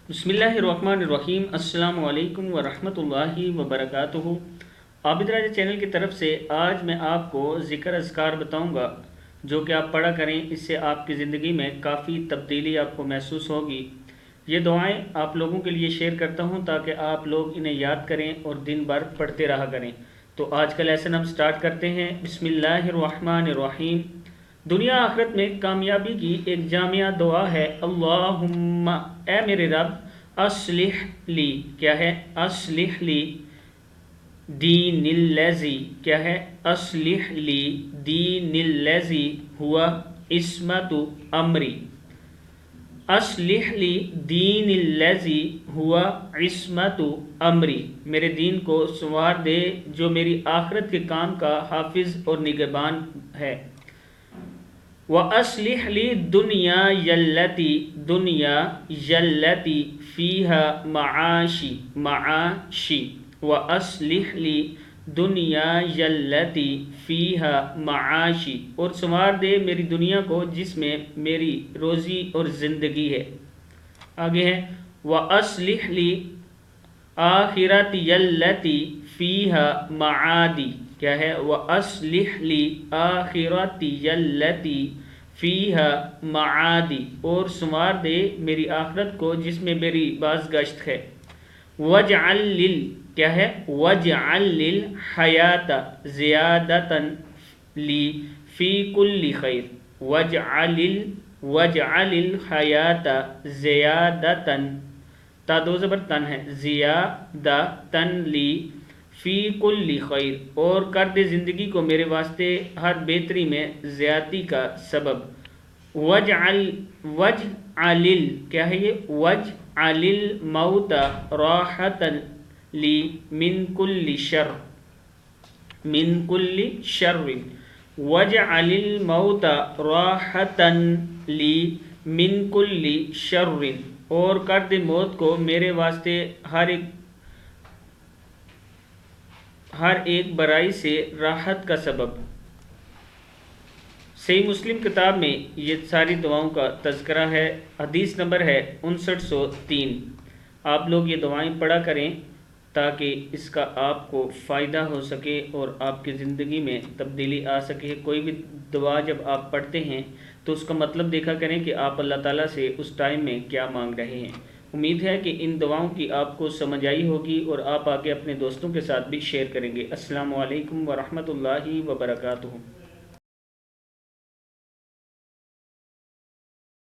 بسم اللہ الرحمن الرحیم۔ السلام علیکم ورحمۃ اللہ وبرکاتہ۔ عابد راجہ چینل کی طرف سے آج میں آپ کو ذکر اذکار بتاؤں گا جو کہ آپ پڑھا کریں، اس سے آپ کی زندگی میں کافی تبدیلی آپ کو محسوس ہوگی۔ یہ دعائیں آپ لوگوں کے لیے شیئر کرتا ہوں تاکہ آپ لوگ انہیں یاد کریں اور دن بھر پڑھتے رہا کریں۔ تو آج کا لیسن ہم سٹارٹ کرتے ہیں۔ بسم اللہ الرحمن الرحیم۔ دنیا آخرت میں کامیابی کی ایک جامعہ دعا ہے، اللہم، اے میرے رب، اصلح لی، کیا ہے؟ اصلح لی دین الذی، کیا ہے؟ اصلح لی دین الذی ہوا عصمت امری، اصلح لی دین الذی ہوا عصمت امری، میرے دین کو سنوار دے جو میری آخرت کے کام کا حافظ اور نگہبان ہے۔ وَأَصْلِحْ لِي دُنْيَا الَّتِي، دنیا الَّتِي فِيهَا معاشی، معاشی، وَأَصْلِحْ لِي دُنْيَا الَّتِي فِيهَا معاشی، اور سنوار دے میری دنیا کو جس میں میری روزی اور زندگی ہے۔ آگے ہے وَأَصْلِحْ لِي آخِرَتِيَ الَّتِي فِيهَا معادی، کیا ہے؟ وَأَصْلِحْ لِي آخِرَتِيَ الَّتِي فِيهَا معادی، اور سنوار دے میری آخرت کو جس میں میری بازگشت ہے۔ وَاجْعَل لِل، کیا ہے؟ وَاجْعَل لِلْحَيَاةَ زِيَادَةً لِی فِی کُلِّ خَیْر، وَاجْعَلِ الْحَيَاةَ زِيَادَةً، تا دو زبر تن ہے، زیادةً لی فی کل خیر، اور کر دے زندگی کو میرے واسطے ہر بہتری میں زیادتی کا سبب۔ وَاجْعَلِ، کیا ہے یہ؟ وَاجْعَلِ الْمَوْتَ رَاحَةً لی مِنْ کُلِّ شَرٍ، مِنْ کُلِّ شَرٍ، وَاجْعَلِ الْمَوْتَ رَاحَةً لی مِنْ کُلِّ شَرٍ، اور کر دے موت کو میرے واسطے ہر ایک برائی سے راحت کا سبب۔ صحیح مسلم کتاب میں یہ ساری دعاؤں کا تذکرہ ہے۔ حدیث نمبر ہے 5903۔ آپ لوگ یہ دعائیں پڑھا کریں تاکہ اس کا آپ کو فائدہ ہو سکے اور آپ کی زندگی میں تبدیلی آ سکے۔ کوئی بھی دعا جب آپ پڑھتے ہیں تو اس کا مطلب دیکھا کریں کہ آپ اللہ تعالیٰ سے اس ٹائم میں کیا مانگ رہے ہیں۔ امید ہے کہ ان دعاؤں کی آپ کو سمجھ آئی ہوگی اور آپ آگے اپنے دوستوں کے ساتھ بھی شیئر کریں گے۔ السلام علیکم ورحمۃ اللہ وبرکاتہ۔